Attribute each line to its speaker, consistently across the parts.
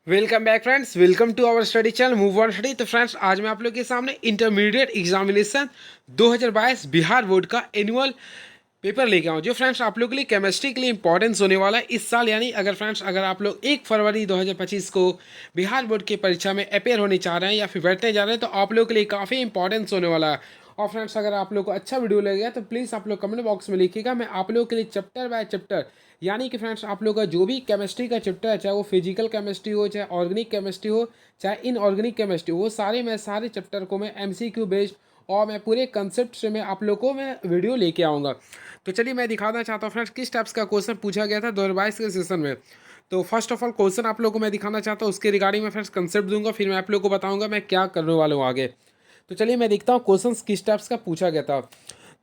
Speaker 1: Welcome back friends, welcome to our study channel move on study. तो friends, आज मैं आप लोग के सामने इंटरमीडिएट एग्जामिनेशन 2022 बिहार बोर्ड का एनुअल पेपर लेके आऊँ, जो फ्रेंड्स आप लोग के लिए केमिस्ट्री के लिए इंपॉर्टेंस होने वाला है इस साल। यानी अगर आप लोग 1 फरवरी 2025 को बिहार बोर्ड की परीक्षा में अपेयर होने चाह रहे हैं या फिर बैठने जा रहे हैं, तो आप लोग के लिए काफ़ी इंपॉर्टेंस होने वाला है। और फ्रेंड्स, अगर आप लोग को अच्छा वीडियो लगेगा तो प्लीज़ आप लोग कमेंट बॉक्स में लिखिएगा। मैं आप लोग के लिए चैप्टर बाय चैप्टर, यानी कि फ्रेंड्स आप लोग का जो भी केमिस्ट्री का चैप्टर है, चाहे वो फिजिकल केमिस्ट्री हो, चाहे ऑर्गेनिक केमिस्ट्री हो, चाहे इनऑर्गेनिक केमिस्ट्री, वो सारे चैप्टर को मैं एमसीक्यू बेस्ड और मैं पूरे कंसेप्ट से मैं आप लोग को मैं वीडियो लेके आऊँगा। तो चलिए मैं दिखाना चाहता हूँ फ्रेंड्स किस टाइप्स का क्वेश्चन पूछा गया था 2022 के सेशन में। तो फर्स्ट ऑफ ऑल क्वेश्चन आप लोग को मैं दिखाना चाहता हूँ, उसके रिगार्डिंग मैं फ्रेंड्स कंसेप्ट दूंगा, फिर मैं आप लोग को बताऊंगा मैं क्या करने वाला हूँ आगे। तो चलिए मैं देखता हूँ क्वेश्चन किस टाइप्स का पूछा गया था।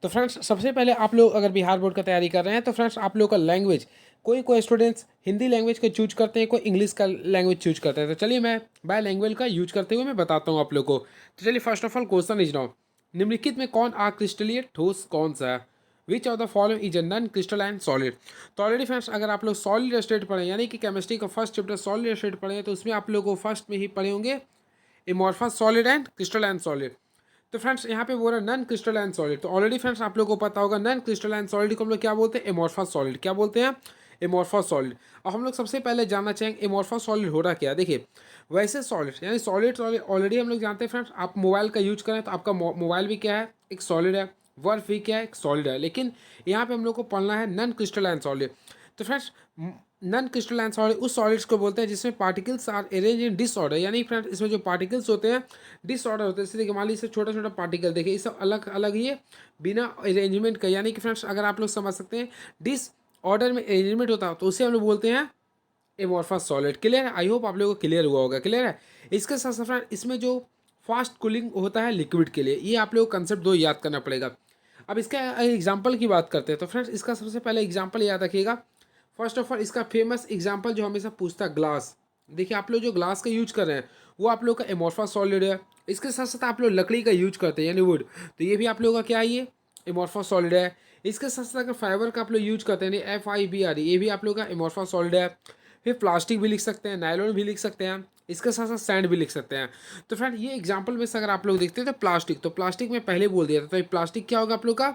Speaker 1: तो फ्रेंड्स, सबसे पहले आप लोग अगर बिहार बोर्ड का तैयारी कर रहे हैं तो फ्रेंड्स आप लोग का लैंग्वेज, कोई स्टूडेंट्स हिंदी लैंग्वेज का चूज करते हैं, कोई इंग्लिश का लैंग्वेज चूज करते हैं। तो चलिए मैं बाय लैंग्वेज का यूज करते हुए मैं बताता हूँ आप लोग को। तो चलिए first of all question is now, निम्नलिखित में कौन क्रिस्टलीय ठोस कौन सा है? विच of the following is a non crystalline solid? तो ऑलरेडी फ्रेंड्स अगर आप लोग सॉलिड स्टेट पढ़े, यानी कि केमिस्ट्री का फर्स्ट चैप्टर सॉलिड स्टेट पढ़े, तो उसमें आप लोग को फर्स्ट में ही पढ़े होंगे amorphous solid and crystalline solid. तो फ्रेंड्स यहाँ पे बोल रहा है नॉन क्रिस्टलाइन सॉलिड। तो ऑलरेडी फ्रेंड्स आप लोगों को पता होगा नॉन क्रिस्टलाइन सॉलिड को हम लोग क्या बोलते हैं? Amorphous solid. क्या बोलते हैं? Amorphous solid. अब हम लोग सबसे पहले जानना चाहेंगे एमॉर्फस सॉलिड हो रहा क्या। देखिए, वैसे सॉलिड यानी सॉलिड ऑलरेडी हम लोग जानते हैं फ्रेंड्स। आप मोबाइल का यूज करें तो आपका मोबाइल भी क्या है? एक सॉलिड है। वर्फ भी क्या है? एक सॉलिड है। लेकिन यहाँ पे हम लोग को पढ़ना है नॉन क्रिस्टलाइन सॉलिड। तो फ्रेंड्स, नॉन क्रिस्टलाइन सॉलिड उस सॉलिड्स को बोलते हैं जिसमें particles are arrange in disorder, यानी फ्रेंड्स इसमें जो पार्टिकल्स होते हैं डिसऑर्डर होते हैं। जैसे देखिए, मान लीजिए छोटा छोटा पार्टिकल, देखिए ये सब अलग अलग ये बिना अरेंजमेंट का, यानी कि फ्रेंड्स अगर आप लोग समझ सकते हैं डिस ऑर्डर में अरेंजमेंट होता है तो उसे हम लोग बोलते हैं एमॉर्फस सॉलिड। क्लियर है? आई होप आप लोगों को क्लियर हुआ होगा। क्लियर है? इसके साथ साथ फ्रेंड इसमें जो फास्ट कूलिंग होता है लिक्विड के लिए, ये आप लोग कंसेप्ट दो याद करना पड़ेगा। अब इसका एग्जाम्पल की बात करते हैं तो फ्रेंड्स इसका सबसे पहले एग्जाम्पल याद रखिएगा। फर्स्ट ऑफ ऑल इसका फेमस एग्जाम्पल जो हमेशा पूछता है ग्लास। देखिए, आप लोग जो ग्लास का यूज कर रहे हैं वो आप लोग का एमॉर्फस सॉलिड है। इसके साथ साथ आप लोग लकड़ी का यूज करते हैं यानी वुड, तो ये भी आप लोगों का क्या है? ये एमॉर्फस सॉलिड है। इसके साथ साथ अगर फाइबर का आप लोग यूज करते हैं FIBR, ये भी आप लोग का एमॉर्फस सॉलिड है। फिर प्लास्टिक भी लिख सकते हैं, नायलॉन भी लिख सकते हैं, इसके साथ साथ सैंड भी लिख सकते हैं। तो फ्रेंड ये एग्जाम्पल में से अगर आप लोग देखते हैं तो प्लास्टिक, तो प्लास्टिक में पहले बोल दिया था, तो ये प्लास्टिक क्या होगा आप लोग का?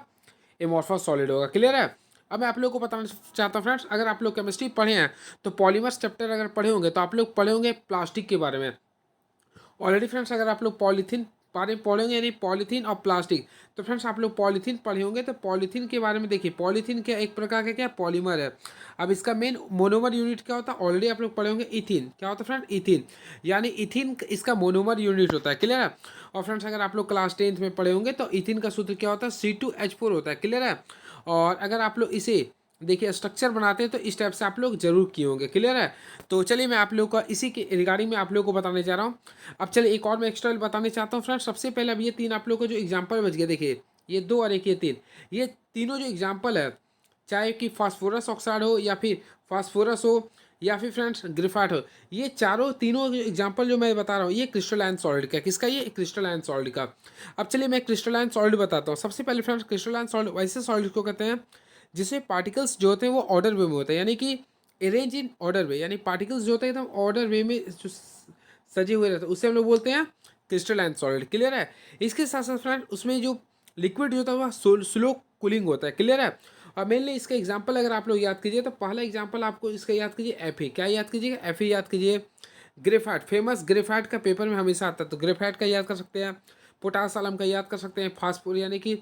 Speaker 1: एमॉर्फस सॉलिड होगा। क्लियर है? अब मैं आप लोग को बताना चाहता हूँ फ्रेंड्स, अगर आप लोग केमिस्ट्री पढ़े हैं तो पॉलीमर्स चैप्टर अगर पढ़े होंगे तो आप लोग पढ़े होंगे प्लास्टिक के बारे में। ऑलरेडी फ्रेंड्स अगर आप लोग पॉलीथीन बारे में पढ़ेंगे, यानी पॉलीथीन और प्लास्टिक, तो फ्रेंड्स आप लोग पॉलीथीन पढ़े होंगे। तो पॉलीथीन के बारे में देखिए, पॉलीथीन क्या एक प्रकार का क्या पॉलीमर है। अब इसका मेन मोनोमर यूनिट क्या होता है? ऑलरेडी आप लोग पढ़े होंगे इथिन। क्या होता है फ्रेंड? इथिन, यानी इथिन इसका मोनोमर यूनिट होता है। क्लियर है? और फ्रेंड्स अगर आप लोग क्लास 10th में पढ़े होंगे तो इथिन का सूत्र क्या होता है? C2H4 होता है। क्लियर है? और अगर आप लोग इसे देखिए स्ट्रक्चर बनाते हैं तो इस टाइप से आप लोग जरूर किए होंगे। क्लियर है? तो चलिए मैं आप लोग का इसी के रिगार्डिंग में आप लोग को बताने जा रहा हूँ। अब चलिए एक और मैं एक्स्ट्रा बताने चाहता हूँ फ्रेंड्स। सबसे पहले अब ये तीन आप लोग को जो एग्जाम्पल बच गया, देखिए ये दो और एक ये तीन, ये तीनों जो एग्जाम्पल है, चाहे कि फास्फोरस ऑक्साइड हो या फिर फास्फोरस हो या फिर फ्रेंड्स ग्रेफाइट हो, ये चारों तीनों एग्जाम्पल जो मैं बता रहा हूँ ये क्रिस्टलाइन सॉलिड का। किसका? ये क्रिस्टलाइन सॉलिड का। अब चलिए मैं क्रिस्टलाइन सॉलिड बताता हूँ। सबसे पहले फ्रेंड्स, क्रिस्टलाइन सॉलिड वैसे सॉलिड को कहते हैं जिसमें पार्टिकल्स जो होते हैं वो ऑर्डर वे में होते हैं, यानी कि अरेंज इन ऑर्डर वे, यानी पार्टिकल्स जो होते हैं एकदम ऑर्डर वे में जो सजे हुए रहते हैं उसे हम लोग बोलते हैं क्रिस्टलाइन सॉलिड। क्लियर है? इसके साथ साथ फ्रेंड उसमें जो लिक्विड होता है वह स्लो कूलिंग होता है। क्लियर है? और मेनली इसका एग्जांपल अगर आप लोग याद कीजिए तो पहला एग्जांपल आपको इसका याद कीजिए Fe। क्या याद कीजिएगा? Fe याद कीजिए। ग्रेफाइट, फेमस ग्रेफाइट का पेपर में हमेशा आता है, तो ग्रेफाइट का याद कर सकते हैं। पोटास आलम का याद कर सकते हैं। फास्फोर यानी कि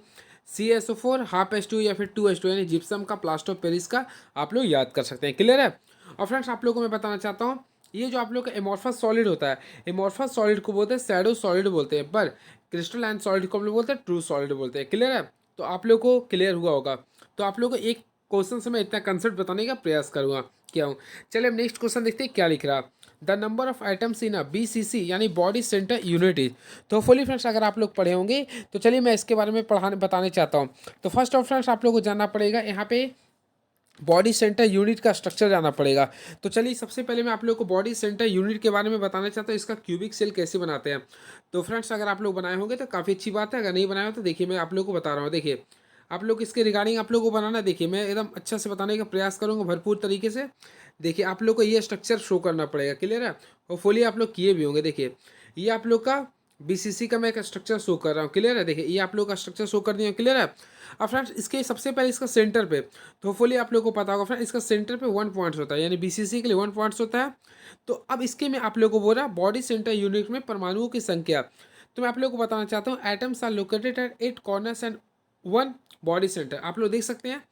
Speaker 1: CSO4 ½ या फिर 2H2 यानी जिप्सम का, प्लास्टर ऑफ पेरिस का आप लोग याद कर सकते हैं। क्लियर है? और फ्रेंड्स आप लोगों को मैं बताना चाहता हूँ, ये जो आप लोग का एमॉर्फस सॉलिड होता है, एमॉर्फस सॉलिड को बोलते हैं शैडो सॉलिड बोलते हैं, पर क्रिस्टलाइन सॉलिड को हम लोग बोलते हैं ट्रू सॉलिड बोलते हैं। क्लियर है? तो आप लोग को क्लियर हुआ होगा। तो आप लोग को एक क्वेश्चन से मैं इतना कंसेप्ट बताने का प्रयास करूँगा क्या हूँ। चलिए अब नेक्स्ट क्वेश्चन देखते हैं क्या लिख रहा। The number of items in a BCC यानी बॉडी सेंटर यूनिट इज। तो फुली फ्रेंड्स अगर आप लोग पढ़े होंगे तो चलिए मैं इसके बारे में बताने चाहता हूँ। तो फर्स्ट ऑफ फ्रेंड्स आप लोग को जानना पड़ेगा यहाँ पे बॉडी सेंटर यूनिट का स्ट्रक्चर जाना पड़ेगा। तो चलिए सबसे पहले मैं आप लोग को बॉडी सेंटर यूनिट के बारे में बताना चाहता हूँ, इसका क्यूबिक सेल कैसे बनाते हैं। तो फ्रेंड्स अगर आप लोग बनाए होंगे तो काफ़ी अच्छी बात है, अगर नहीं बनाए हो तो देखिए मैं आप लोग को बता रहा हूँ। देखिए आप लोग इसके रिगार्डिंग आप लोग को बनाना, देखिए मैं एकदम अच्छा से बताने का प्रयास करूँगा भरपूर तरीके से। देखिए आप लोग को ये स्ट्रक्चर शो करना पड़ेगा, क्लियर है। होपफुली आप लोग किए भी होंगे। देखिए ये आप लोग का बीसीसी का मैं एक स्ट्रक्चर शो कर रहा हूँ, क्लियर है। देखिए ये आप लोग का स्ट्रक्चर शो कर दिया, क्लियर है। अब फ्रेंड्स इसके सबसे पहले इसका सेंटर पे, तो होपफुली आप लोग को पता होगा फ्रेंड, इसका सेंटर पे 1 पॉइंट्स होता है, यानी बीसीसी के लिए 1 पॉइंट्स होता है। तो अब इसके में आप लोग को बोल रहा है बॉडी सेंटर यूनिट में परमाणुओं की संख्या। तो मैं आप लोग को बताना चाहता हूँ atoms are located at 8 corners and 1 body centre, आप लोग देख सकते हैं।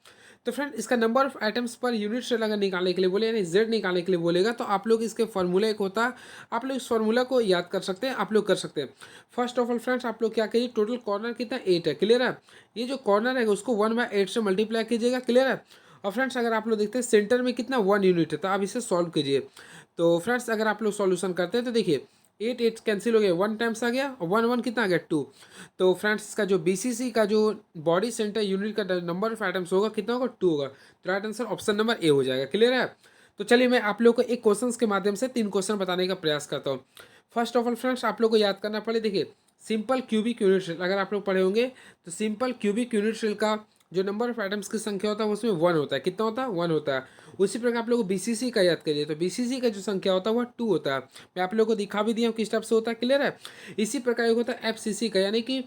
Speaker 1: तो फ्रेंड इसका number of atoms per unit cell अगर निकालने के लिए बोले, यानी जेड निकालने के लिए बोलेगा, तो आप लोग इसके फॉर्मूला एक होता है, आप लोग इस फॉर्मूला को याद कर सकते हैं, आप लोग कर सकते हैं। फर्स्ट ऑफ ऑल फ्रेंड्स आप लोग क्या करिए, टोटल कॉर्नर कितना 8 है, क्लियर है। ये जो कॉर्नर है उसको 1/8 से मल्टीप्लाई कीजिएगा, क्लियर है। और फ्रेंड्स अगर आप लोग देखते हैं सेंटर में कितना 1 यूनिट है, तो आप इसे सॉल्व कीजिए। तो फ्रेंड्स अगर आप लोग सॉल्यूशन करते हैं तो देखिए 8 8 कैंसिल हो गया, 1 टाइम्स आ गया, और 1 1 कितना आ गया 2। तो फ्रेंड्स इसका जो बीसीसी का जो बॉडी सेंटर यूनिट का नंबर ऑफ एटम्स होगा कितना होगा 2 होगा। तो right answer option number A हो जाएगा, क्लियर है। तो चलिए मैं आप लोग को एक क्वेश्चन के माध्यम से 3 क्वेश्चन बताने का प्रयास करता हूँ। फर्स्ट ऑफ ऑल फ्रेंड्स आप लोग को याद करना पड़े, देखिए सिंपल क्यूबिक यूनिट सेल अगर आप लोग पढ़े होंगे, तो सिंपल क्यूबिक यूनिट सेल का जो नंबर ऑफ एटम्स की संख्या होता है उसमें 1 होता है, कितना होता है 1 होता है। उसी प्रकार आप लोग को बीसीसी का याद करिए, तो बीसीसी का जो संख्या होता है वह 2 होता है। मैं आप लोग को दिखा भी दिया हूँ किस टाइप से होता है, क्लियर है। इसी प्रकार एक होता है एफसीसी का, यानी कि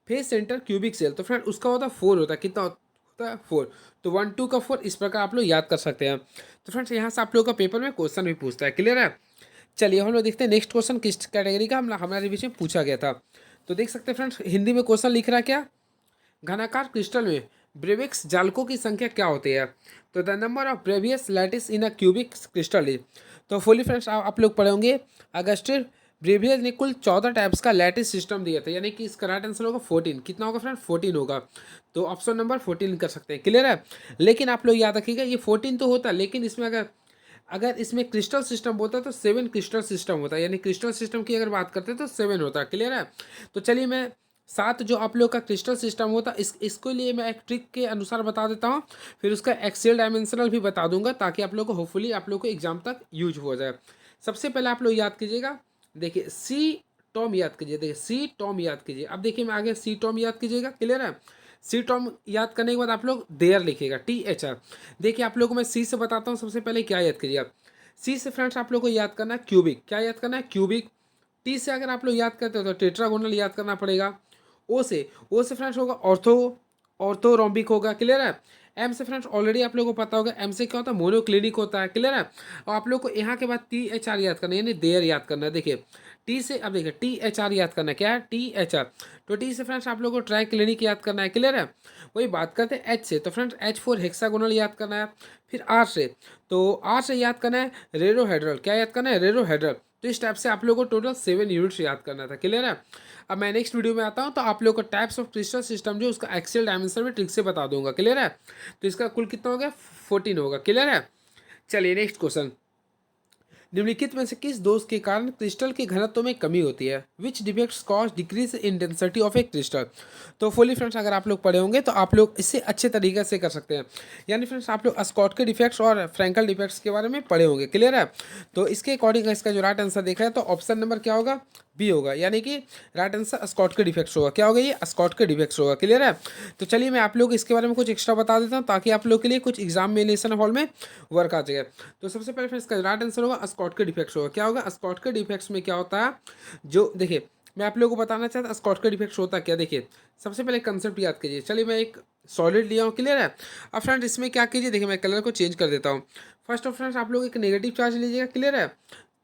Speaker 1: फेस सेंटर क्यूबिक सेल, तो फ्रेंड उसका होता है 4 होता है, कितना होता है 4। तो 1 2 का 4 इस प्रकार आप लोग याद कर सकते हैं। तो फ्रेंड्स यहाँ से आप लोग का पेपर में क्वेश्चन भी पूछता है, क्लियर है। चलिए हम लोग देखते हैं नेक्स्ट क्वेश्चन किस कैटेगरी का हमारे बीच में पूछा गया था। तो देख सकते हैं फ्रेंड्स हिंदी में क्वेश्चन लिख रहा है क्या, घनाकार क्रिस्टल में ब्रेविक्स जालकों की संख्या क्या होती है। तो the number of Bravais lattice in a cubic crystal is. तो फुली फ्रेंड्स आप लोग पढ़े होंगे अगस्टिन ब्रेवियस ने कुल 14 टाइप्स का लैटिस सिस्टम दिया था, यानी कि इसका राइट आंसर होगा 14। कितना होगा फ्रेंड 14 होगा। तो ऑप्शन नंबर 14 कर सकते हैं, क्लियर है। लेकिन आप लोग याद रखिएगा ये 14 तो होता है, लेकिन इसमें अगर अगर इसमें क्रिस्टल सिस्टम होता है तो 7 क्रिस्टल सिस्टम होता है, यानी क्रिस्टल सिस्टम की अगर बात करते हैं तो 7 होता है, क्लियर है। तो चलिए मैं 7 जो आप लोग का क्रिस्टल सिस्टम होता है इसको लिए मैं एक ट्रिक के अनुसार बता देता हूँ, फिर उसका एक्सेल डायमेंशनल भी बता दूंगा, ताकि आप लोग को होपफुली आप लोग को एग्जाम तक यूज हो जाए। सबसे पहले आप लोग याद कीजिएगा, देखिए सी टॉम याद कीजिए, देखिए सी टॉम याद कीजिए। अब देखिए मैं आगे सी टॉम याद कीजिएगा, क्लियर है। सी टॉम याद करने के बाद आप लोग देयर लिखिएगा THR। देखिए आप लोग को मैं सी से बताता हूँ, सबसे पहले क्या याद कीजिए आप। सी से फ्रेंड्स आप लोग को याद करना है क्यूबिक, क्या याद करना है क्यूबिक। टी से अगर आप लोग याद करते हो तो टेट्रागोनल याद करना पड़ेगा। ओ से फ्रेंड्स होगा ऑर्थोरोम्बिक होगा, क्लियर है। एम से फ्रेंड्स ऑलरेडी आप लोगों को पता होगा, एम से क्या होता है मोनोक्लिनिक होता है, क्लियर है। और आप लोग को यहाँ के बाद THR याद करना है, यानी देयर याद करना है। देखिए टी से अब देखिए THR याद करना है, क्या है THR। तो टी से फ्रेंड्स आप लोग को ट्राई क्लिनिक याद करना है, क्लियर है। वही बात करते हैं एच से, तो फ्रेंड्स H4 हेक्सागोनल याद करना है। फिर आर से, तो आर से याद करना है रेरोहेड्रल, क्या याद करना है रेरोहेड्रल। तो इस टाइप से आप लोगों को टोटल 7 यूनिट्स याद करना था, क्लियर है। अब मैं नेक्स्ट वीडियो में आता हूँ तो आप लोग को टाइप्स ऑफ क्रिस्टल सिस्टम जो उसका एक्सेल डायमेंशन में ट्रिक से बता दूंगा, क्लियर है। तो इसका कुल कितना हो गया 14 होगा, क्लियर है। चलिए नेक्स्ट क्वेश्चन, निम्नलिखित में से किस दोष के कारण क्रिस्टल के घनत्व में कमी होती है, which defects cause decrease in density of a crystal. तो फुली फ्रेंड्स अगर आप लोग पढ़े होंगे तो आप लोग इससे अच्छे तरीके से कर सकते हैं, यानी फ्रेंड्स आप लोग स्कॉट के डिफेक्ट्स और फ्रैंकल डिफेक्ट्स के बारे में पढ़े होंगे, क्लियर है। तो इसके अकॉर्डिंग इसका जो राइट आंसर देख रहे हैं तो ऑप्शन नंबर क्या होगा बी होगा, यानी कि राइट आंसर स्कॉट के डिफेक्ट्स होगा, क्या होगा ये स्कॉट के डिफेक्ट्स होगा, क्लियर है। तो चलिए मैं आप लोग इसके बारे में कुछ एक्स्ट्रा बता देता हूँ, ताकि आप लोग के लिए कुछ एग्जामिनेशन हॉल में वर्क आ जाएगा। तो सबसे पहले फ्रेंड्स इसका राइट आंसर होगा स्कॉट के डिफेक्ट्स होगा, क्या होगा स्कॉट के डिफेक्ट्स में क्या होता है, जो देखिए मैं आप लोगों को बताना चाहता स्कॉट के डिफेक्ट्स होता क्या। देखिए सबसे पहले कंसेप्ट याद कीजिए, चलिए मैं एक सॉलिड लिया हूँ, क्लियर है। अब फ्रेंड्स इसमें क्या कीजिए, देखिए मैं कलर को चेंज कर देता हूँ। फर्स्ट ऑफ फ्रेंड्स आप लोग एक नेगेटिव चार्ज लीजिएगा, क्लियर है।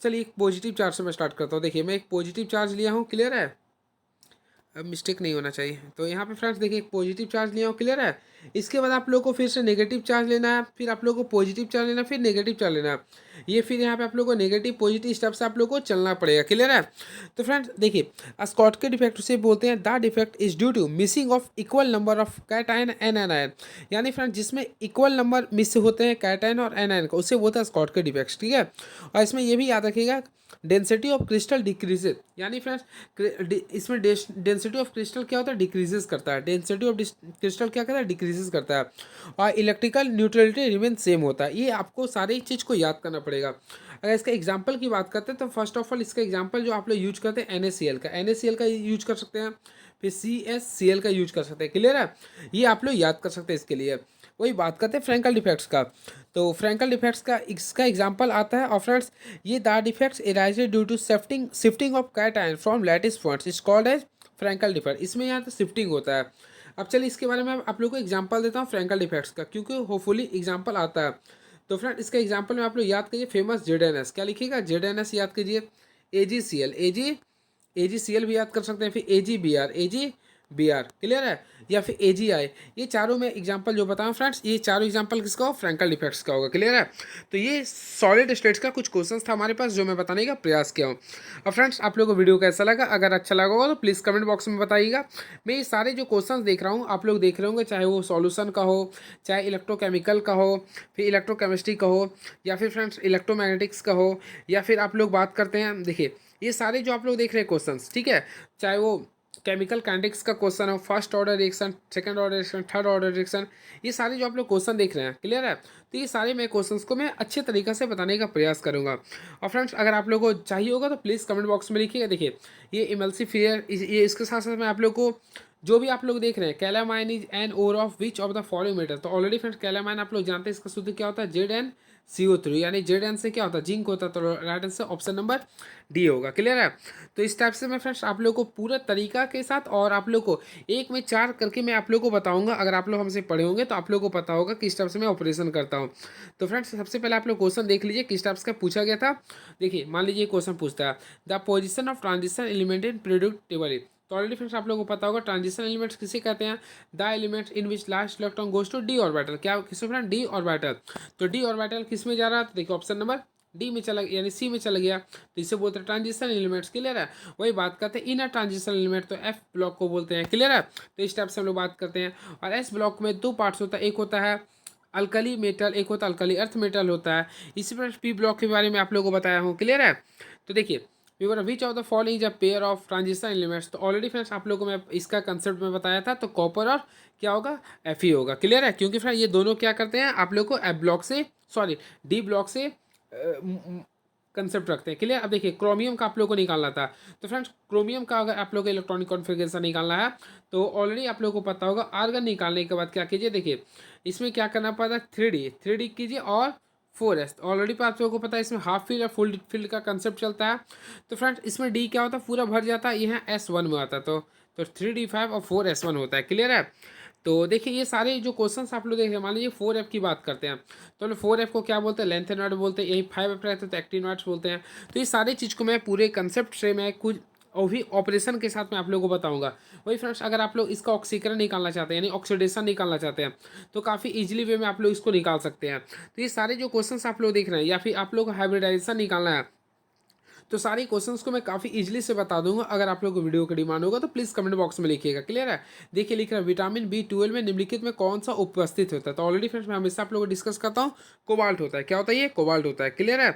Speaker 1: चलिए एक पॉजिटिव चार्ज से मैं स्टार्ट करता हूँ। देखिए मैं एक पॉजिटिव चार्ज लिया हूँ, क्लियर है। अब मिस्टेक नहीं होना चाहिए। तो यहाँ पे फ्रेंड्स देखिए एक पॉजिटिव चार्ज लिया हूँ, क्लियर है। इसके बाद आप लोग को फिर से नेगेटिव चार्ज लेना है, फिर आप लोग को पॉजिटिव चार्ज लेना है, फिर नेगेटिव चार्ज लेना है। ये फिर यहाँ पे आप लोग को नेगेटिव पॉजिटिव स्टेप से आप लोग को चलना पड़ेगा, क्लियर है। तो फ्रेंड्स देखिए स्कॉट के डिफेक्ट उसे बोलते हैं the defect is due to missing of equal number of cation and anion, यानी फ्रेंड्स जिसमें इक्वल नंबर मिस होते हैं कैटायन और एनायन का, उसे बोलते हैं स्कॉट के डिफेक्ट्स, ठीक है। और इसमें ये भी याद रखिएगा डेंसिटी ऑफ क्रिस्टल डिक्रीजेज, यानी फ्रेंड्स इसमें डेंसिटी ऑफ क्रिस्टल क्या होता है डिक्रीजेस करता है, डेंसिटी ऑफ क्रिस्टल क्या करता है डिक्रीजेस करता है। और इलेक्ट्रिकल न्यूट्रलिटी रिमेन सेम होता है। ये आपको सारी चीज़ को याद करना पड़ेगा। अगर इसका एग्जाम्पल की बात करते हैं तो फर्स्ट ऑफ ऑल इसका एग्जाम्पल जो आप लोग यूज करते हैं NaCl का, NaCl का यूज कर सकते हैं, फिर CaCl का यूज कर सकते हैं। क्लियर है, ये आप लोग याद कर सकते हैं। इसके लिए वही बात करते हैं फ्रैंकल डिफेक्ट्स का। तो फ्रैंकल डिफेक्ट्स का इसका एग्जांपल आता है। और फ्रेंड्स ये the defects arises due to shifting of cation from lattice points is called as Frenkel defect. इसमें यहाँ तो शिफ्टिंग होता है। अब चलिए इसके बारे में आप लोग को एग्जांपल देता हूँ फ्रैंकल डिफेक्ट्स का, क्योंकि होपफुली एग्जांपल आता है। तो फ्रेंड इसका एग्जांपल में आप लोग याद कीजिए फेमस ZNS, क्या लिखिएगा ZNS याद कीजिए, AgCl भी याद कर सकते हैं, फिर AgBr क्लियर है, या फिर AgI। ये चारों में एग्जांपल जो बताऊं फ्रेंड्स, ये चारों एग्जांपल किसका हो, फ्रैंकल डिफेक्ट्स का होगा। क्लियर है, तो ये सॉलिड स्टेट्स का कुछ क्वेश्चंस था हमारे पास जो मैं बताने का प्रयास किया हूँ। और फ्रेंड्स आप लोगों को वीडियो कैसा लगा, अगर अच्छा लगा होगा तो प्लीज़ कमेंट बॉक्स में बताइएगा। मैं ये सारे जो क्वेश्चंस देख रहा हूँ आप लोग देख रहे होंगे, चाहे वो सॉल्यूशन का हो, चाहे इलेक्ट्रोकेमिकल का हो, फिर इलेक्ट्रोकेमिस्ट्री का हो, या फिर फ्रेंड्स इलेक्ट्रोमैग्नेटिक्स का हो, या फिर आप लोग बात करते हैं, देखिए ये सारे जो आप लोग देख रहे हैं क्वेश्चंस, ठीक है, चाहे वो केमिकल काइनेटिक्स का क्वेश्चन हो, first order reaction, second order reaction, third order reaction, ये सारे जो आप लोग क्वेश्चन देख रहे हैं, क्लियर है, तो ये सारे मैं क्वेश्चंस को मैं अच्छे तरीके से बताने का प्रयास करूंगा। और फ्रेंड्स अगर आप लोगों को चाहिए होगा तो प्लीज़ कमेंट बॉक्स में लिखिएगा। देखिए ये इमल्सिफियर, ये इसके साथ साथ मैं आप लोग को जो भी आप लोग देख रहे हैं, calamine is an ore of which of the following metal. तो ऑलरेडी फ्रेंड्स कैलामाइन आप लोग जानते हैं इसका सूत्र क्या होता है, ZnCO3, यानी Zn से क्या होता है, जिंक होता है। तो right answer option number D होगा। क्लियर है, तो इस टाइप से मैं फ्रेंड्स आप लोग को पूरा तरीका के साथ और आप लोग को एक में चार करके मैं आप लोग को बताऊंगा। अगर आप लोग हमसे पढ़े होंगे तो आप लोग को पता होगा किस टाइप से मैं ऑपरेशन करता हूँ। तो फ्रेंड्स सबसे पहले आप लोग क्वेश्चन देख लीजिए किस टाइप का पूछा गया था। देखिए मान लीजिए क्वेश्चन पूछता है the position of transition element in periodic table. तो ऑलरेडी फ्रेंड्स आप लोगों को पता होगा ट्रांजिशन एलिमेंट्स किसे कहते हैं, the elements in which last electron goes to d orbital. क्या किसमें फ्रेंड, डी ऑर्बिटल। तो डी ऑर्बिटल किस में जा रहा है, तो देखिए ऑप्शन नंबर डी में चला यानी सी में चला गया, तो इसे बोलते हैं ट्रांजिशन एलिमेंट्स। क्लियर है, वही बात करते हैं इनर ट्रांजिशन एलिमेंट, तो एफ ब्लॉक को बोलते हैं। क्लियर है, तो इस टाइप से हम लोग बात करते हैं। और एस ब्लॉक में दो पार्ट्स होता है, एक होता है अल्कली मेटल, एक होता है अल्कली अर्थ मेटल होता है। इसी पर पी ब्लॉक के बारे में आप लोगों को बताया हूँ। क्लियर है, तो देखिए which of the following is a pair of transition elements. तो ऑलरेडी फ्रेंड्स आप लोगों को मैं इसका कंसेप्ट में बताया था, तो कॉपर और क्या होगा, Fe होगा। क्लियर है, क्योंकि फ्रेंड ये दोनों क्या करते हैं आप लोग को एफ ब्लॉक से, सॉरी डी ब्लॉक से कंसेप्ट रखते हैं। क्लियर, अब देखिए क्रोमियम का आप लोग को निकालना था। तो फ्रेंड्स क्रोमियम का अगर आप लोग को इलेक्ट्रॉनिक कॉन्फ़िगरेशन निकालना है तो ऑलरेडी आप लोग को पता होगा, आर्गन निकालने के बाद क्या कीजिए, देखिए इसमें क्या करना पड़ता है, 3D कीजिए और 4s। ऑलरेडी आप लोगों को पता है इसमें हाफ फील्ड और फुल फील्ड का कंसेप्ट चलता है। तो फ्रेंड्स इसमें डी क्या होता है, पूरा भर जाता है, यहाँ S1 में आता है। तो 3D5 और 4s1 होता है। क्लियर है, तो देखिए ये सारे जो क्वेश्चंस आप लोग देखें, मान लीजिए 4f की बात करते हैं तो 4f को क्या बोलते हैं, लेंथेनॉइड बोलते हैं। यही 5f रहते हैं तो एक्टिनॉइड्स बोलते हैं। तो ये सारी चीज़ को मैं पूरे कंसेप्ट से मैं कुछ और भी ऑपरेशन के साथ मैं आप लोगों को बताऊंगा। वही फ्रेंड्स अगर आप लोग इसका ऑक्सीकरण निकालना चाहते हैं, यानी ऑक्सीडेशन निकालना चाहते हैं, तो काफ़ी इजीली वे में आप लोग इसको निकाल सकते हैं। तो ये सारे जो क्वेश्चंस आप लोग देख रहे हैं, या फिर आप लोग को हाइब्रिडाइजेशन निकालना है, तो सारे क्वेश्चंस को मैं काफ़ी इजीली से बता दूंगा। अगर आप लोग को वीडियो का डिमांड होगा तो प्लीज़ कमेंट बॉक्स में लिखिएगा। क्लियर है, देखिए लिख रहा है विटामिन B12 में निम्नलिखित में कौन सा उपस्थित होता है। तो ऑलरेडी फ्रेंड्स मैं हमेशा आप लोगों को डिस्कस करता हूँ, कोबाल्ट होता है। क्या होता है, ये कोबाल्ट होता है। क्लियर है,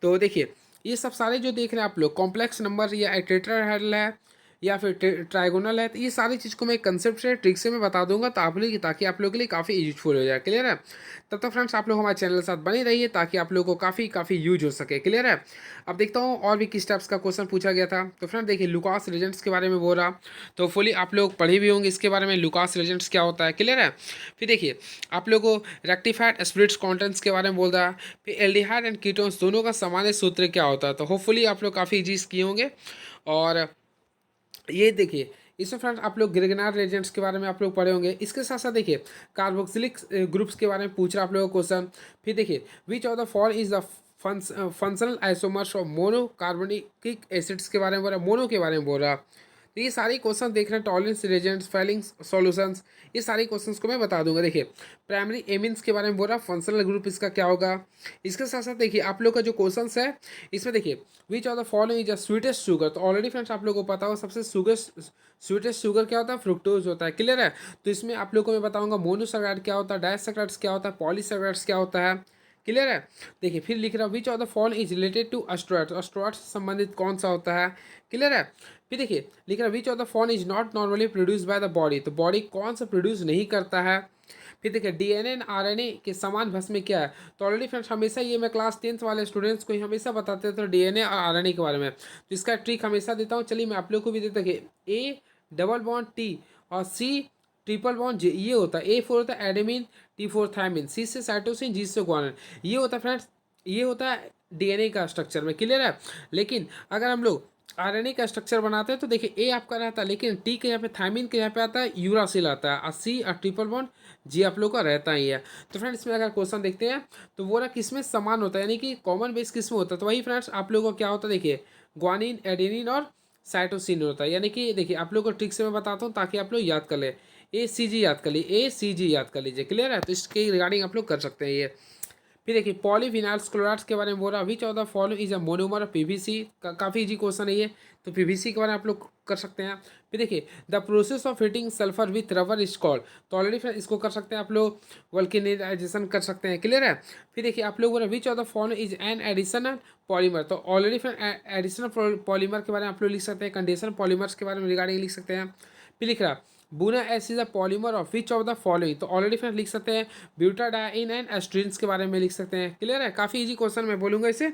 Speaker 1: तो देखिए ये सब सारे जो देख रहे हैं आप लोग, कॉम्प्लेक्स नंबर या टेट्राहेड्रल है या फिर ट्राइगोनल है, तो ये सारी चीज़ को मैं कंसेप्ट से ट्रिक से मैं बता दूंगा तो आप लोग, ताकि आप लोगों के लिए काफ़ी यूजफुल हो जाए। क्लियर है, तब तक फ्रेंड्स आप लोग हमारे चैनल के साथ बने रहिए ताकि आप लोगों को काफ़ी यूज हो सके। क्लियर है, अब देखता हूँ और भी किस टाइप्स का क्वेश्चन पूछा गया था। तो फ्रेंड देखिए लुकास रेजेंट्स के बारे में बोल रहा, तो फुली आप लोग पढ़े भी होंगे इसके बारे में, लुकास रेजेंट्स क्या होता है। क्लियर है, फिर देखिए आप लोग को रेक्टिफाइड स्पिरिट्स कॉन्टेंट्स के बारे में बोल रहा, फिर एल्डिहाइड एंड कीटोन्स दोनों का सामान्य सूत्र क्या होता है। तो होपफुली आप लोग काफ़ी इजीज किए होंगे। और ये देखिए इसमें फ्रेंड्स आप लोग ग्रेगनार रेजेंट्स के बारे में आप लोग पढ़े होंगे। इसके साथ साथ देखिए कार्बोक्सिलिक ग्रुप्स के बारे में पूछ रहा आप लोगों को क्वेश्चन। फिर देखिए which of the fall is the functional isomers of monocarboxylic acids के बारे में बोल रहा, मोनो के बारे में बोल रहा। तो ये सारे क्वेश्चन देख रहे हैं, टॉलरेंस रेजेंट्स, फेलिंग्स सॉल्यूशंस, ये सारे क्वेश्चंस को मैं बता दूंगा। देखिए प्राइमरी एमिन्स के बारे में बोल रहा, फंक्शनल ग्रुप इसका क्या होगा। इसके साथ साथ देखिए आप लोग का जो क्वेश्चन है इसमें देखिए which of the following is the sweetest sugar. तो ऑलरेडी फ्रेंड्स आप लोगों को पता होगा सबसे स्वीटेस्ट शुगर क्या होता है, फ्रुक्टोज होता है। क्लियर है, तो इसमें आप लोग को मैं बताऊंगा मोनोसैकेराइड क्या होता है, डाइसैकेराइड्स क्या होता है, पॉलीसैकेराइड्स क्या होता है। क्लियर है, देखिए फिर लिख रहा हूँ which of the fall is related to asteroids, asteroids से संबंधित कौन सा होता है। क्लियर है, फिर देखिए लिख रहा है विच of the fall is not normally produce by the body. तो बॉडी कौन सा प्रोड्यूस नहीं करता है। फिर देखिए डीएनए एंड आरएनए के समान भस्म क्या है। तो ऑलरेडी फ्रेंड्स हमेशा ये मैं क्लास 10th वाले स्टूडेंट्स को ही हमेशा बताते थे डीएनए और आरएनए के बारे में, तो इसका ट्रिक हमेशा देता हूँ। चलिए मैं आप लोग को भी देता कि ए डबल बॉन्ड टी और सी ट्रिपल बॉन्ड जे, ये होता है A4 होता है एडेमिन, T4 थायमिन, सी से साइटोसिन, जी से ग्वानिन, ये होता है फ्रेंड्स, ये होता है डीएनए का स्ट्रक्चर में, क्लियर है। लेकिन अगर हम लोग आरएनए का स्ट्रक्चर बनाते हैं तो देखिए ए आपका रहता है, लेकिन टी के यहाँ पे थायमिन के यहाँ पे आता है यूरासिल आता है, और सी और ट्रिपल बॉन्ड जी आप लोग का रहता ही है। तो फ्रेंड्स इसमें अगर क्वेश्चन देखते हैं तो वो ना किस में समान होता है, यानी कि कॉमन बेस किस में होता है, तो वही फ्रेंड्स आप लोगों को क्या होता है देखिए ग्वानिन, एडेनिन और साइटोसिन होता है। यानी कि देखिए आप लोग को ट्रिक से मैं बताता हूँ ताकि आप लोग याद कर ले, ACG याद कर लीजिए, ACG याद कर लीजिए, क्लियर है। तो इसके रिगार्डिंग आप लोग कर सकते हैं ये। फिर देखिए पॉलीविनाइल्स क्लोराइड्स के बारे में बोल रहा, विच of the follow is a monomer of PVC, काफ़ी इजी क्वेश्चन है ये, तो पीवीसी के बारे में आप लोग कर सकते हैं। फिर देखिए the process of heating sulphur with rubber is called, तो ऑलरेडी फिर इसको कर सकते हैं आप लोग वल्केनाइजेशन कर सकते हैं, क्लियर है। फिर देखिए आप लोग बोल रहे विच of the follow is an additional polymer, तो ऑलरेडी फिर एडिशनल पॉलीमर के बारे में आप लोग लिख सकते हैं, कंडीशनल पॉलीमर्स के बारे में रिगार्डिंग लिख सकते हैं। फिर लिख रहा बुना S is a polymer of which of the following, तो ऑलरेडी फ्रेंड लिख सकते हैं ब्यूटाडाइन एंड एस्ट्रीन्स के बारे में लिख सकते हैं, क्लियर है। काफ़ी इजी क्वेश्चन मैं बोलूँगा इसे।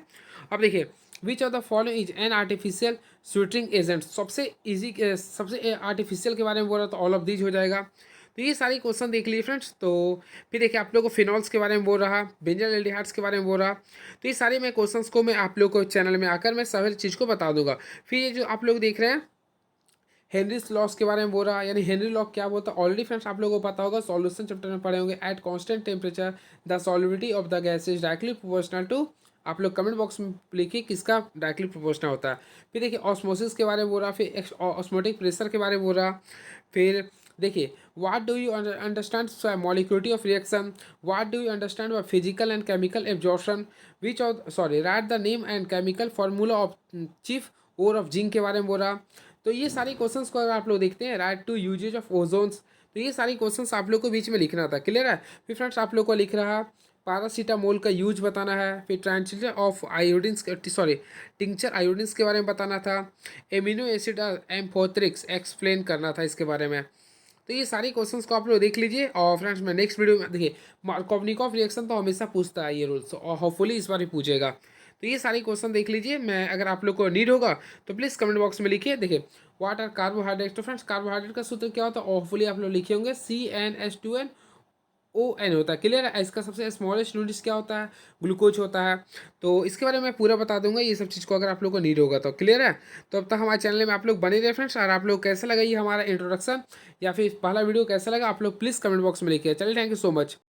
Speaker 1: अब देखिए which of the following is an artificial sweetening agent, सबसे इजी सबसे आर्टिफिशियल के बारे में बोल रहा तो ऑल ऑफ दीज हो जाएगा। तो ये सारी क्वेश्चन देख लीजिए फ्रेंड्स। तो फिर देखिए आप लोग को फिनॉल्स के बारे में बोल रहा, बेंजल एल्डिहाइड्स के बारे में बोल रहा, तो ये सारे मैं क्वेश्चंस को मैं आप लोग को चैनल में आकर मैं सभी चीज़ को बता दूंगा। फिर ये जो आप लोग देख रहे हैं हेनरीज लॉस के बारे में बोल रहा, यानी हेनरी लॉ क्या बोलता है ऑलरेडी फ्रेंड्स आप लोगों को पता होगा, सॉल्यूशन चैप्टर में पढ़े होंगे। At constant temperature the solubility of the gas is directly proportional to, आप लोग कमेंट बॉक्स में लिखिए किसका डायरेक्टली प्रोपोर्शनल होता है। फिर देखिए ऑस्मोसिस के बारे में बोल रहा, फिर ऑस्मोटिक प्रेशर के बारे में बोल रहा। फिर देखिए what do you understand molecularity of reaction, what do you understand physical and chemical absorption, which of sorry write the name and chemical formula of chief ore of zinc के बारे में बोल रहा। तो ये सारी क्वेश्चंस को अगर आप लोग देखते हैं राइट टू यूजेज ऑफ ओजोन्स, तो ये सारी क्वेश्चंस आप लोग को बीच में लिखना था, क्लियर है। फिर फ्रेंड्स आप लोग को लिख रहा पैरासीटामोल का यूज बताना है, फिर translator of iodine sorry tincture आयोडीन्स के बारे में बताना था, एमिनो एसिड एम्फोथ्रिक्स एक्सप्लेन करना था इसके बारे में। तो ये सारी क्वेश्चंस को आप लोग देख लीजिए। और फ्रेंड्स मैं नेक्स्ट वीडियो में देखिए मार्कोवनिकॉफ रिएक्शन तो हमेशा पूछता है ये रूल्स, और होपफुली इस बार ही पूछेगा। तो ये सारी क्वेश्चन देख लीजिए। मैं अगर आप लोग को नीड होगा तो प्लीज़ कमेंट बॉक्स में लिखिए। देखिए व्हाट आर कार्बोहाइड्रेट, तो फ्रेंड्स कार्बोहाइड्रेट का सूत्र क्या होता है होपफुली आप लोग लिखे होंगे, CnH2nOn होता है, क्लियर है। इसका सबसे स्मॉलेस्ट यूनिट क्या होता है, ग्लूकोज होता है। तो इसके बारे में मैं पूरा बता दूंगा ये सब चीज़ को अगर आप लोग को नीड होगा तो, क्लियर है। तो अब तक हमारे चैनल में आप लोग बने रहे फ्रेंड्स। और आप लोग कैसा लगा ये हमारा इंट्रोडक्शन या फिर पहला वीडियो कैसा लगा आप लोग प्लीज़ कमेंट बॉक्स में लिखिए। चलिए थैंक यू सो मच।